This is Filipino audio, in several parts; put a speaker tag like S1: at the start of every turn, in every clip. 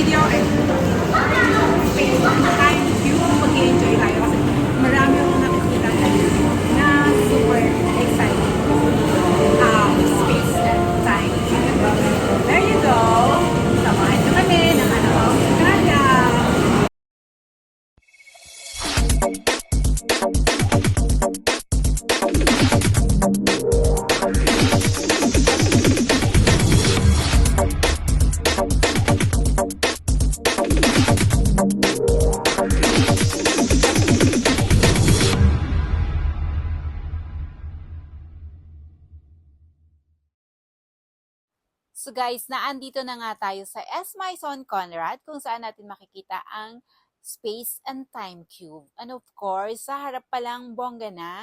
S1: video and space and time yung mag-enjoy tayo kasi marami akong nakikita na super exciting. Space and time. There you go. Samahan nyo kami ng kaya.
S2: So guys, naandito na nga tayo sa S. Maison Conrad kung saan natin makikita ang Space and Time Cube. And of course, sa harap pa lang bongga na.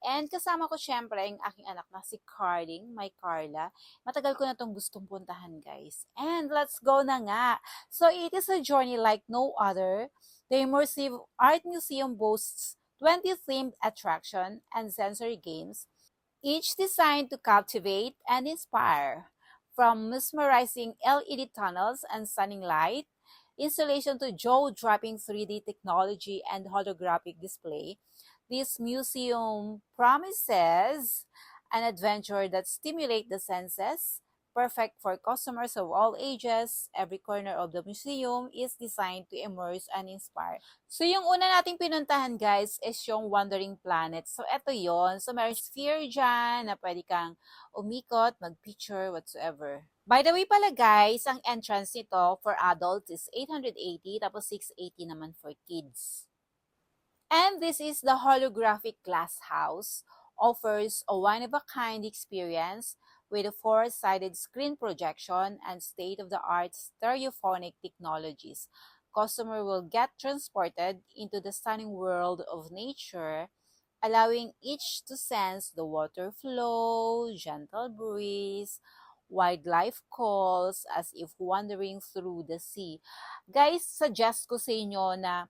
S2: And kasama ko syempre ang aking anak na si Carling, my Carla. Matagal ko na itong gustong puntahan guys. And let's go na nga. So it is a journey like no other. The Immersive Art Museum boasts 20 themed attraction and sensory games, each designed to captivate and inspire. From mesmerizing LED tunnels and stunning light, installation to jaw-dropping 3D technology and holographic display, this museum promises an adventure that stimulates the senses, perfect for customers of all ages. Every corner of the museum is designed to immerse and inspire. So, yung una nating pinuntahan, guys, is yung Wandering Planet. So, eto yon. So, may sphere dyan na pwede kang umikot, mag-picture, whatsoever. By the way pala, guys, ang entrance nito for adults is 880, tapos 680 naman for kids. And this is the holographic glass house. Offers a one-of-a-kind experience with a four-sided screen projection and state-of-the-art stereophonic technologies. Customer will get transported into the stunning world of nature, allowing each to sense the water flow, gentle breeze, wildlife calls as if wandering through the sea. Guys, suggest ko sa inyo na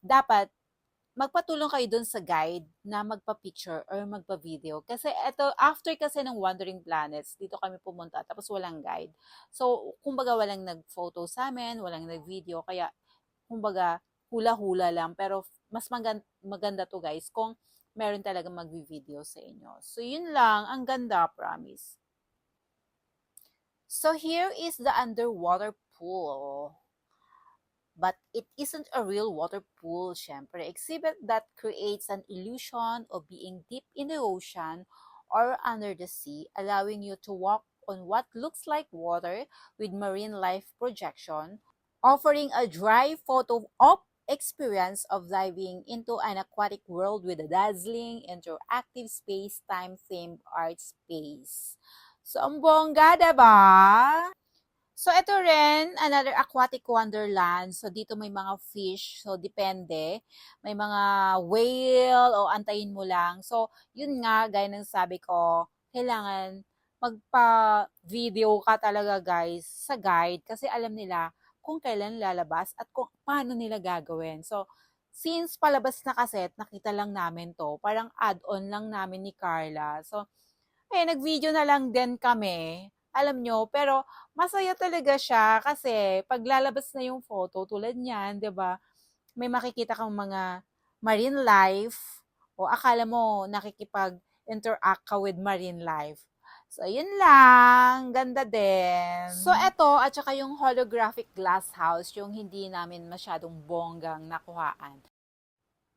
S2: dapat magpatulong kayo dun sa guide na magpa-picture or magpa-video. Kasi eto, after kasi ng Wandering Planets, dito kami pumunta, tapos walang guide. So, kumbaga walang nag-photo sa amin, walang nag-video, kaya kumbaga hula-hula lang. Pero mas maganda to guys kung meron talaga mag-video sa inyo. So, yun lang. Ang ganda, promise. So, here is the underwater pool. But it isn't a real water pool, syempre. Exhibit that creates an illusion of being deep in the ocean or under the sea, allowing you to walk on what looks like water with marine life projection, offering a dry photo op experience of diving into an aquatic world with a dazzling, interactive space-time themed art space. So, ang bongga, diba? So, ito rin, another aquatic wonderland. So, dito may mga fish. So, depende. May mga whale o antayin mo lang. So, yun nga, gaya ng sabi ko, kailangan magpa-video ka talaga guys sa guide kasi alam nila kung kailan lalabas at kung paano nila gagawin. So, since palabas na kaset, nakita lang namin to. Parang add-on lang namin ni Carla. So, nag-video na lang din kami. Alam nyo, pero masaya talaga siya kasi pag lalabas na yung photo, tulad niyan, 'di ba? May makikita kang mga marine life o akala mo nakikipag-interact ka with marine life. So, yun lang. Ganda din. So, eto, at saka yung holographic glass house, yung hindi namin masyadong bonggang nakuhaan.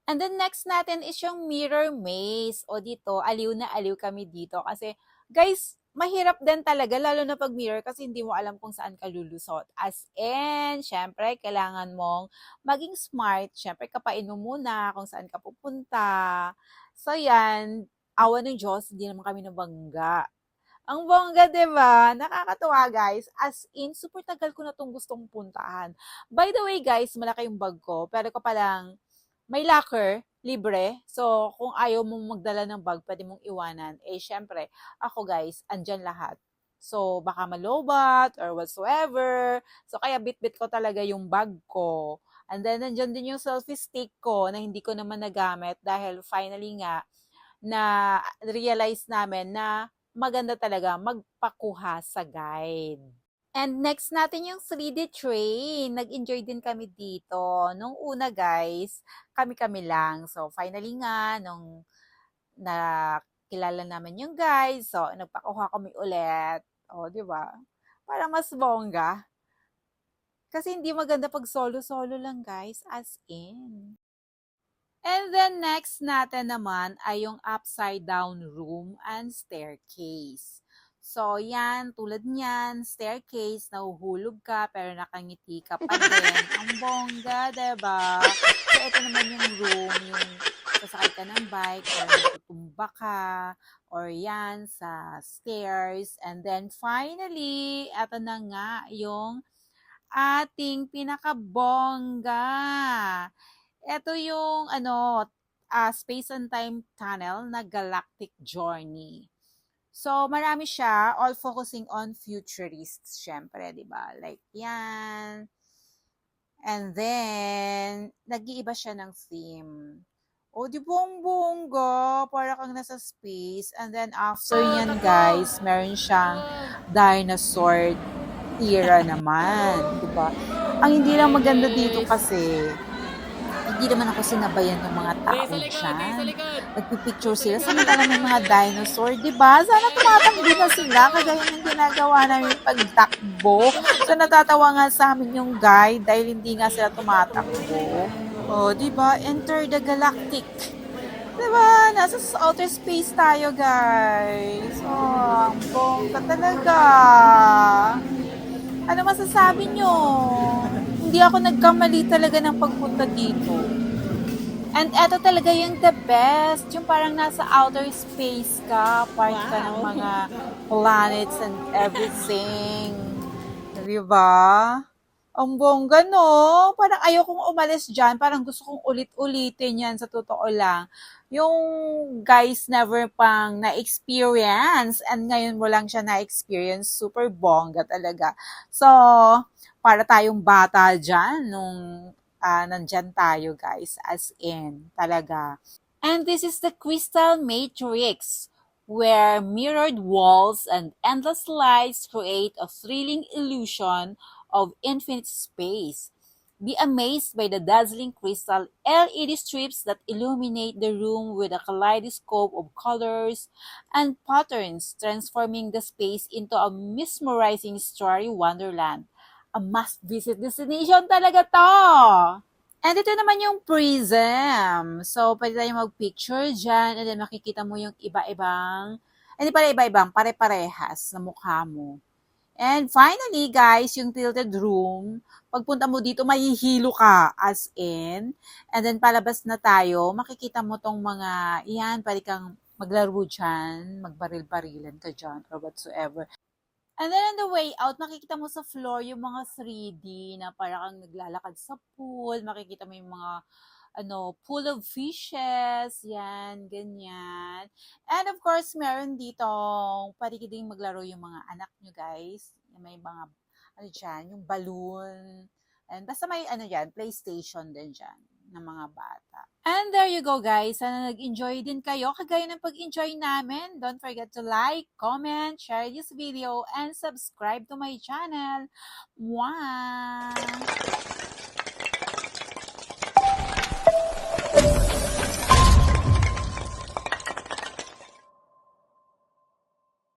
S2: And then next natin is yung mirror maze. O dito, aliw na aliw kami dito kasi, guys, mahirap din talaga, lalo na pag mirror kasi hindi mo alam kung saan ka lulusot. As in, syempre, kailangan mong maging smart. Syempre, kapain mo muna kung saan ka pupunta. So, yan. Awa ng Diyos, hindi naman kami nabangga. Ang bongga, diba? Nakakatuwa, guys. As in, super tagal ko na itong gustong puntahan. By the way, guys, malaki yung bag ko. Pero ko palang may locker, libre. So, kung ayaw mong magdala ng bag, pwede mong iwanan. Syempre, ako guys, andyan lahat. So, baka malobat or whatsoever. So, kaya bit-bit ko talaga yung bag ko. And then, nandyan din yung selfie stick ko na hindi ko naman nagamit dahil finally nga, na realize namin na maganda talaga magpakuha sa guide. And next natin yung 3D train. Nag-enjoy din kami dito. Nung una guys, kami-kami lang. So finally nga, nung nakilala namin yung guys, so nagpakuha kami ulit. O, di ba? Para mas bongga. Kasi hindi maganda pag solo-solo lang guys, as in. And then next natin naman ay yung upside down room and staircase. So yan, tulad niyan, staircase, nahuhulog ka pero nakangiti ka pa din. Ang bongga, diba? So ito naman yung room, yung sasakay ka ng bike or tutumba ka or yan sa stairs. And then finally, ito na nga yung ating pinakabongga. Ito yung space and time tunnel na galactic journey. So, marami siya, all focusing on futurists, syempre, di ba? Like, yan. And then, nag-iiba siya ng theme. O, di bongga, para kang nasa space. And then, after yan, guys, meron siyang dinosaur era naman, di ba? Ang hindi lang maganda dito kasi, hindi naman ako sinabayan ng mga tao dyan. Nagpipicture sila. Samantala may mga dinosaur, di ba? Sana tumatakbo na sila, kagaya ng ginagawa namin pagtakbo. So natatawa nga sa amin yung guide dahil hindi nga sila tumatakbo. Oh, di ba? Enter the galactic. Di ba? Nasa outer space tayo, guys. Oh, ang bongga talaga. Ano masasabi nyo? Hindi ako nagkamali talaga ng pagpunta dito. And eto talaga yung the best. Yung parang nasa outer space ka. Part ka ng mga planets and everything. Diba? Ang bongga, no? Parang ayokong umalis dyan. Parang gusto kong ulit-ulitin yan sa totoo lang. Yung guys never pang na-experience and ngayon mo lang siya na-experience. Super bongga talaga. So, para tayong bata dyan nung nandyan tayo guys, as in, talaga. And this is the Crystal Matrix, where mirrored walls and endless lights create a thrilling illusion of infinite space. Be amazed by the dazzling crystal LED strips that illuminate the room with a kaleidoscope of colors and patterns, transforming the space into a mesmerizing starry wonderland. A must-visit destination talaga to! And ito naman yung prism. So, pwede tayong mag-picture dyan and then makikita mo yung iba-ibang, hindi pala iba-ibang, pare-parehas na mukha mo. And finally, guys, yung tilted room, pagpunta mo dito, mahihilo ka, as in. And then, palabas na tayo, makikita mo tong mga, yan, pwede kang maglaro dyan, magbaril-barilan ka dyan, or whatsoever. And then on the way out, makikita mo sa floor yung mga 3D na parang naglalakad sa pool. Makikita mo yung mga pool of fishes. Yan, ganyan. And of course, meron dito, pwede ding maglaro yung mga anak nyo guys. May mga, yung balloon. And basta may, PlayStation din dyan ng mga bata. And there you go guys. Sana nag-enjoy din kayo. Kagaya ng pag-enjoy namin. Don't forget to like, comment, share this video, and subscribe to my channel. Mwah!